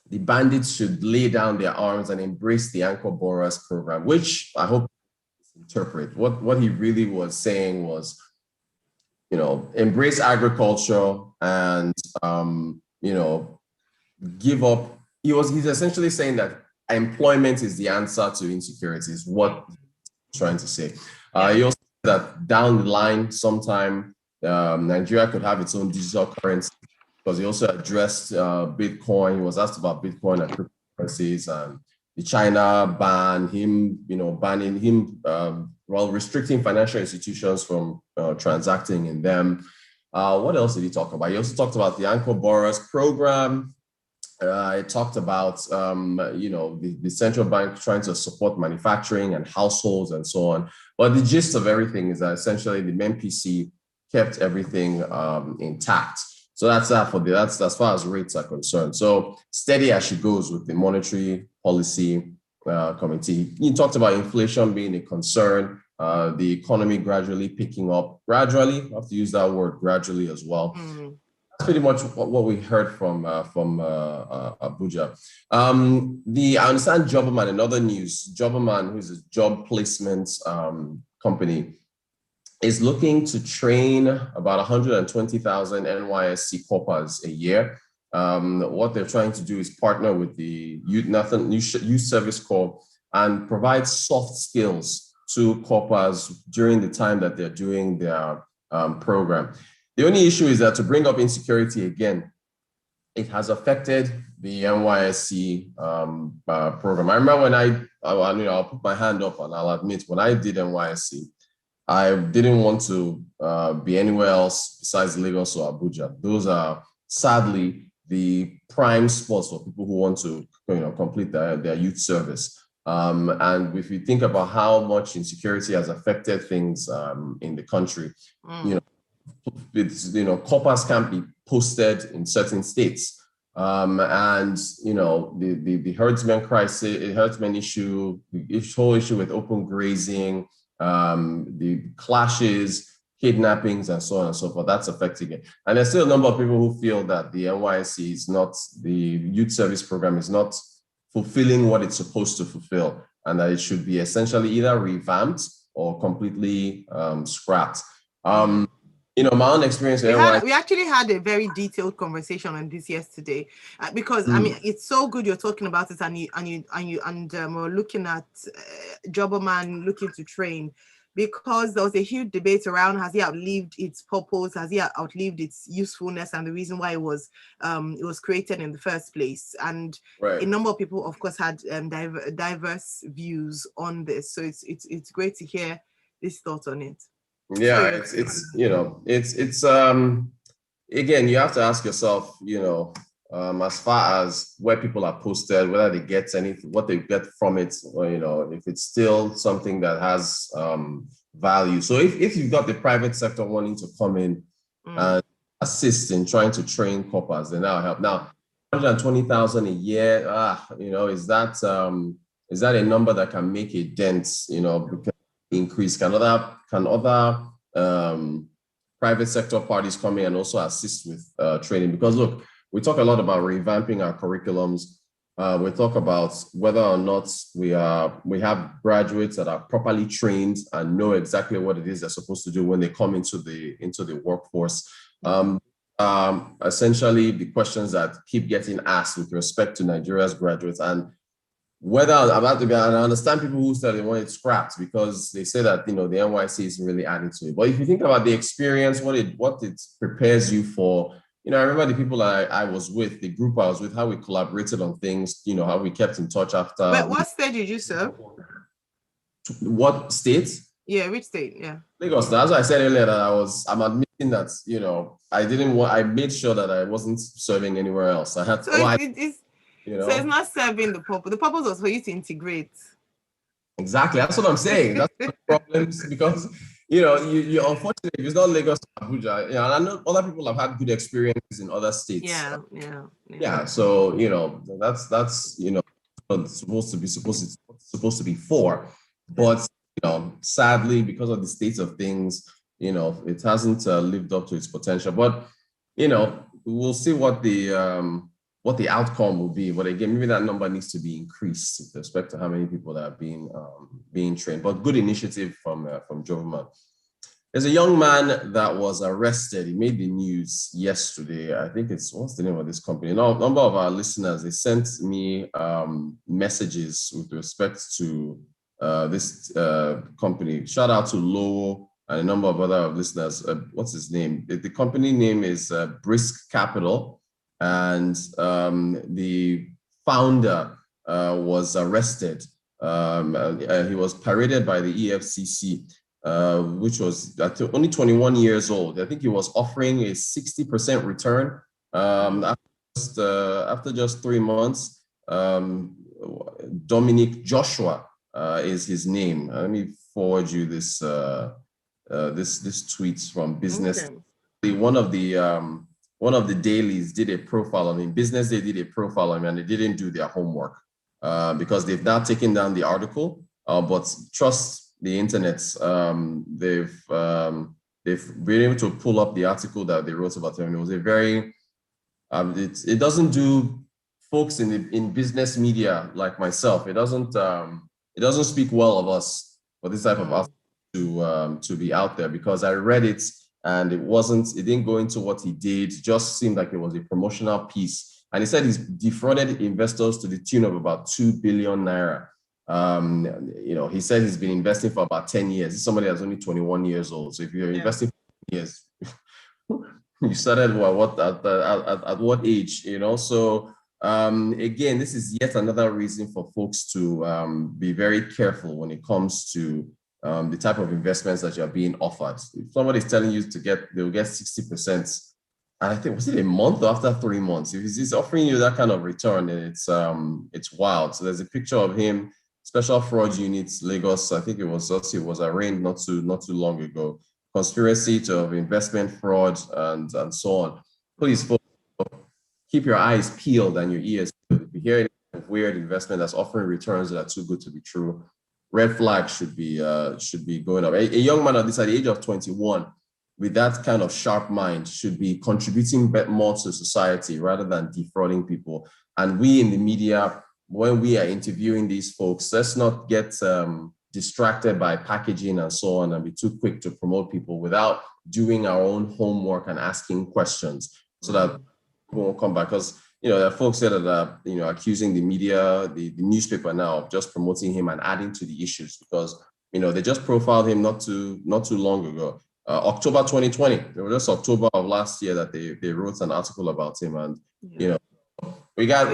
the bandits should lay down their arms and embrace the anchor borrowers program, which I hope you interpret. What he really was saying was, embrace agriculture and, give up. He's essentially saying that employment is the answer to insecurity, is what he's trying to say. He also said that down the line, sometime, Nigeria could have its own digital currency, because he also addressed Bitcoin. He was asked about Bitcoin and cryptocurrencies and the China ban, banning him, restricting financial institutions from transacting in them. What else did he talk about? He also talked about the Anchor Borrowers Program. It talked about, the central bank trying to support manufacturing and households and so on. But the gist of everything is that essentially the MPC kept everything intact. So that's that that's as far as rates are concerned. So steady as she goes with the Monetary Policy Committee. He talked about inflation being a concern, the economy gradually picking up. Gradually, I have to use that word, gradually, as well. That's pretty much what we heard from Abuja. I understand Jobberman, another news, Jobberman, who's a job placement company, is looking to train about 120,000 NYSC corpers a year. What they're trying to do is partner with the Youth Service Corps and provide soft skills to corpers during the time that they're doing their program. The only issue is that to bring up insecurity again, it has affected the NYSC program. I remember when I'll put my hand up and I'll admit, when I did NYSC, I didn't want to be anywhere else besides Lagos or Abuja. Those are sadly the prime spots for people who want to complete their youth service. And if you think about how much insecurity has affected things in the country, corpers can't be posted in certain states. And the herdsman crisis, herdsman issue, the whole issue with open grazing, the clashes, kidnappings, and so on and so forth, that's affecting it. And there's still a number of people who feel that the NYSC is not, the youth service program is not fulfilling what it's supposed to fulfill, and that it should be essentially either revamped or completely scrapped. My own experience. We actually had a very detailed conversation on this yesterday, because I mean, it's so good you're talking about it, and we're looking at Jobberman looking to train, because there was a huge debate around, has he outlived its purpose, has he outlived its usefulness, and the reason why it was created in the first place. And a number of people, of course, had diverse views on this. So it's great to hear this thought on it. Yeah, it's again, you have to ask yourself, as far as where people are posted, whether they get anything, what they get from it, or if it's still something that has value. So if you've got the private sector wanting to come in and assist in trying to train corpers, then that'll help. Now, 120,000 a year, is that a number that can make a dent? Because increase, can other private sector parties come in and also assist with training? Because look, we talk a lot about revamping our curriculums. We talk about whether or not we have graduates that are properly trained and know exactly what it is they're supposed to do when they come into the workforce. Essentially, the questions that keep getting asked with respect to Nigeria's graduates, and whether I understand people who said they want it scrapped because they say that the NYSC isn't really adding to it. But if you think about the experience, what it prepares you for, I remember the people I was with, the group I was with, how we collaborated on things, how we kept in touch after. But what state did you serve? What state? Yeah, which state? Yeah. Lagos. That's why I said earlier that I'm admitting that, I made sure that I wasn't serving anywhere else. I had to. So it's not serving the purpose. The purpose was for you to integrate. Exactly. That's what I'm saying. That's the problems, because you unfortunately, if it's not Lagos or Abuja, and I know other people have had good experiences in other states. Yeah. So that's what it's supposed to be for. But sadly, because of the state of things, it hasn't lived up to its potential. But we'll see what the what the outcome will be. But again, maybe that number needs to be increased with respect to how many people that are being trained. But good initiative from Jobberman. There's a young man that was arrested. He made the news yesterday. I think what's the name of this company? Now, a number of our listeners, they sent me messages with respect to this company. Shout out to Lowell and a number of other listeners. What's his name? The company name is Brisk Capital, and the founder was arrested. He was paraded by the EFCC. Which was only 21 years old. I think he was offering a 60% return after just 3 months. Dominic Joshua is his name. Let me forward you this this tweet from Business. Okay. One of the dailies did a profile on him. Business Day did a profile on him, and they didn't do their homework because they've now taken down the article. But trust the internet, they've been able to pull up the article that they wrote about him. It was a very, it doesn't do folks in business media like myself. It doesn't speak well of us for this type of article to be out there, because I read it and it didn't go into what he did. It just seemed like it was a promotional piece. And he said he's defrauded investors to the tune of about 2 billion naira. He said he's been investing for about 10 years. He's somebody that's only 21 years old. So if you're investing for years, you started at what age, So again, this is yet another reason for folks to be very careful when it comes to the type of investments that you're being offered. If somebody's telling you they'll get 60%, and I think, was it a month or after 3 months? If he's offering you that kind of return, it's wild. So there's a picture of him. Special Fraud Units, Lagos. I think it was arraigned not too long ago. Conspiracy to investment fraud and so on. Please, keep your eyes peeled and your ears peeled. If you hear any weird investment that's offering returns that are too good to be true, red flag should be going up. A young man at the age of 21 with that kind of sharp mind should be contributing more to society rather than defrauding people. And we in the media, when we are interviewing these folks, let's not get distracted by packaging and so on and be too quick to promote people without doing our own homework and asking questions so that people won't come back. Because, there are folks there that are, accusing the media, the newspaper now of just promoting him and adding to the issues because, they just profiled him not too long ago. October 2020, it was just October of last year that they wrote an article about him. And, we got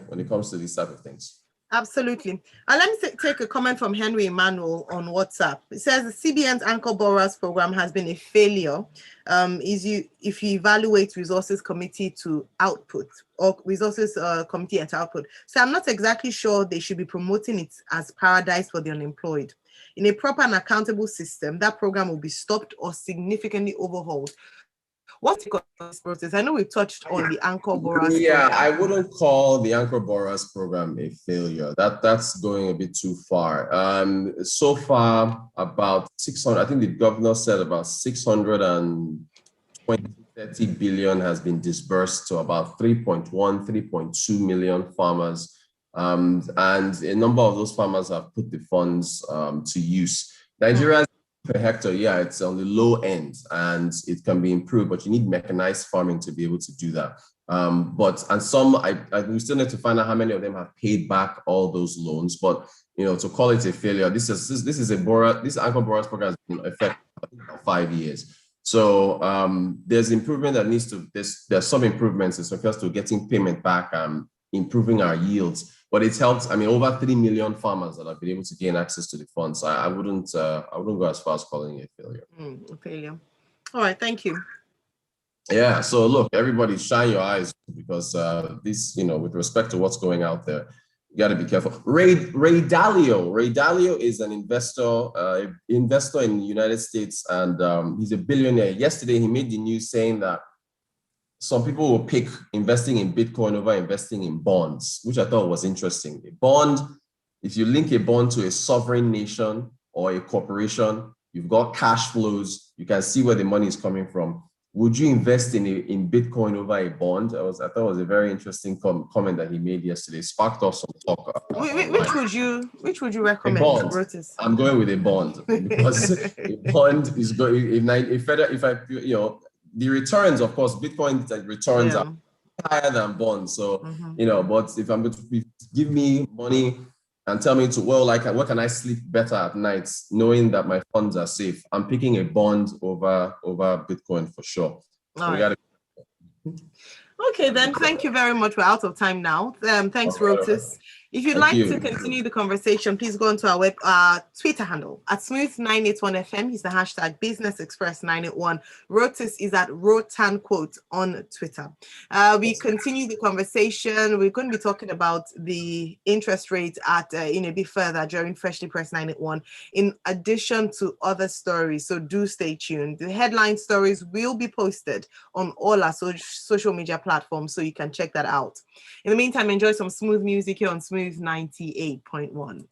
when it comes to these type of things. Absolutely. Let me take a comment from Henry Emmanuel on WhatsApp. It says the CBN's Anchor Borrowers program has been a failure if you evaluate resources committee to output or resources committee at output. So I'm not exactly sure they should be promoting it as paradise for the unemployed. In a proper and accountable system, that program will be stopped or significantly overhauled. What's this process? I know we touched on the Anchor Borrowers program. I wouldn't call the Anchor Borrowers program a failure. That's going a bit too far. So far, about 600, I think the governor said about 630 billion has been disbursed to about 3.2 million farmers. And a number of those farmers have put the funds to use. Nigeria's per hectare, it's on the low end and it can be improved, but you need mechanized farming to be able to do that. We still need to find out how many of them have paid back all those loans. But to call it a failure, this Anchor Borrowers program has been in effect for 5 years. So there's improvement there's some improvements as regards to getting payment back and improving our yields. But it's helped, over 3 million farmers that have been able to gain access to the funds. So I wouldn't go as far as calling it a failure. A failure. All right, thank you. Yeah, so look, everybody shine your eyes because with respect to what's going out there, you got to be careful. Ray Dalio is an investor in the United States, and he's a billionaire. Yesterday, he made the news saying that some people will pick investing in Bitcoin over investing in bonds, which I thought was interesting. A bond, if you link a bond to a sovereign nation or a corporation, you've got cash flows, you can see where the money is coming from. would you invest in Bitcoin over a bond? I thought it was a very interesting comment that he made yesterday. Sparked off some talk. Which would you recommend? A bond. Rotus? I'm going with a bond because a bond is going. The returns, of course, Bitcoin returns are higher than bonds. So but if I'm going to give me money and tell me where can I sleep better at night, knowing that my funds are safe, I'm picking a bond over Bitcoin for sure. Okay, then thank you very much. We're out of time now. Thanks, Rotus. If you'd like to continue the conversation, please go onto our Twitter handle at Smooth981FM. Is the hashtag Business Express 981. Rotus is at RotanQuote on Twitter. We continue the conversation. We're going to be talking about the interest rates at in a bit further during Freshly Press 981, in addition to other stories. So do stay tuned. The headline stories will be posted on all our social media platforms, so you can check that out. In the meantime, enjoy some smooth music here on Smooth 98.1.